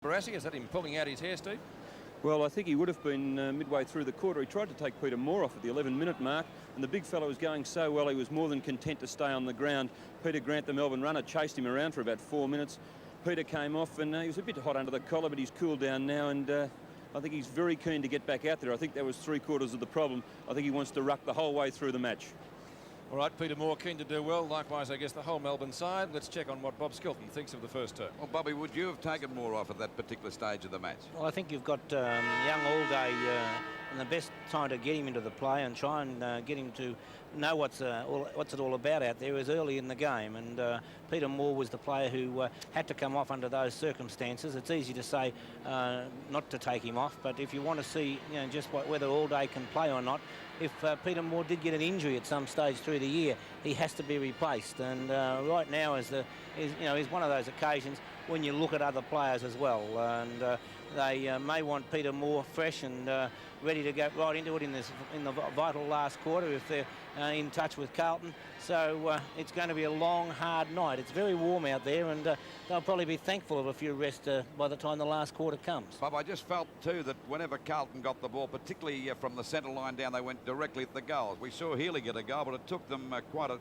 Barassi? Is that him pulling out his hair, Steve? Well, I think he would have been midway through the quarter. He tried to take Peter Moore off at the 11-minute mark, and the big fellow was going so well he was more than content to stay on the ground. Peter Grant, the Melbourne runner, chased him around for about 4 minutes. Peter came off, and he was a bit hot under the collar, but he's cooled down now, and I think he's very keen to get back out there. I think that was 3/4 of the problem. I think he wants to ruck the whole way through the match. All right, Peter Moore keen to do well. Likewise, I guess, the whole Melbourne side. Let's check on what Bob Skelton thinks of the first term. Well, Bobby, would you have taken Moore off at that particular stage of the match? Well, I think you've got young All-Day and the best time to get him into the play and try and get him to know what's it all about out there is early in the game. And Peter Moore was the player who had to come off under those circumstances. It's easy to say not to take him off, but if you want to see just whether All-Day can play or not, if Peter Moore did get an injury at some stage through the year, he has to be replaced. And right now is one of those occasions when you look at other players as well. And they may want Peter Moore fresh and ready to go right into it in the vital last quarter if they're in touch with Carlton. So it's going to be a long, hard night. It's very warm out there, and they'll probably be thankful of a few rests by the time the last quarter comes. Bob, I just felt too that whenever Carlton got the ball, particularly from the centre line down, they went directly at the goals. We saw Healy get a goal, but it took them quite a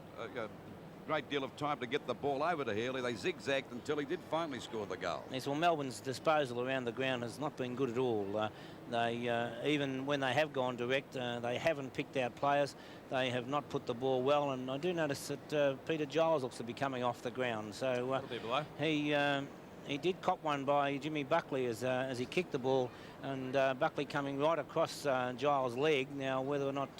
great deal of time to get the ball over to Healy. They zigzagged until he did finally score the goal. Yes, well, Melbourne's disposal around the ground has not been good at all. They even when they have gone direct, they haven't picked out players. They have not put the ball well, and I do notice that Peter Giles looks to be coming off the ground. So he did cop one by Jimmy Buckley as he kicked the ball, and Buckley coming right across Giles' leg. Now, whether or not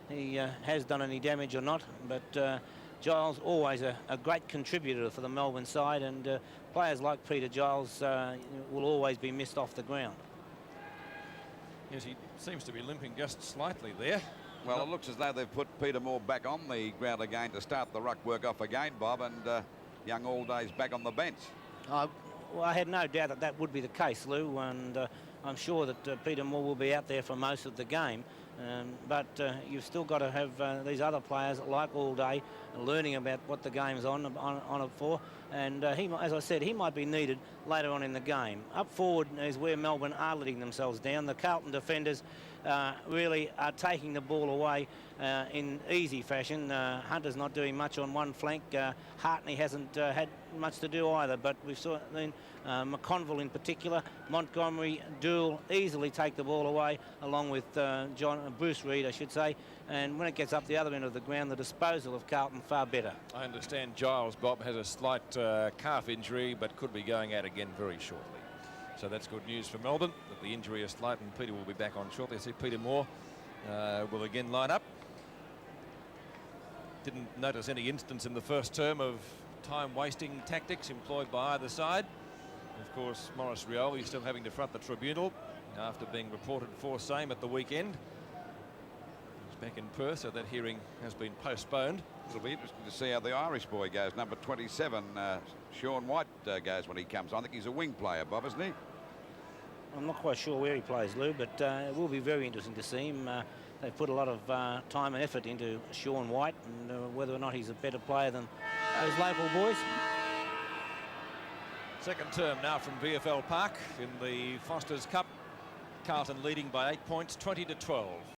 he has done any damage or not, but Giles always a great contributor for the Melbourne side, and players like Peter Giles will always be missed off the ground. Yes, he seems to be limping just slightly there. Well, it looks as though they've put Peter Moore back on the ground again to start the ruck work off again, Bob, and young All-Day's back on the bench. Well, I had no doubt that would be the case, Lou, and I'm sure that Peter Moore will be out there for most of the game. But you've still got to have these other players like All-Day learning about what the game's on it for, and as I said, he might be needed later on in the game. Up forward is where Melbourne are letting themselves down. The Carlton defenders really are taking the ball away in easy fashion. Hunter's not doing much on one flank. Hartney hasn't had much to do either, but we've seen McConville in particular, Montgomery, Dool easily take the ball away, along with Bruce Reid, I should say. And when it gets up the other end of the ground, the disposal of Carlton far better. I understand Giles, Bob, has a slight calf injury, but could be going out again very shortly. So that's good news for Melbourne, that the injury is slight, and Peter will be back on shortly. I see Peter Moore will again line up. Didn't notice any instance in the first term of time-wasting tactics employed by either side. Of course, Maurice Rioli is still having to front the tribunal after being reported for same at the weekend. He's back in Perth, so that hearing has been postponed. It'll be interesting to see how the Irish boy goes. Number 27, Sean White, goes when he comes on. I think he's a wing player, Bob, isn't he? I'm not quite sure where he plays, Lou, but it will be very interesting to see him. They've put a lot of time and effort into Sean White, and whether or not he's a better player than those local boys. Second term now from VFL Park in the Foster's Cup. Carlton leading by 8 points, 20-12.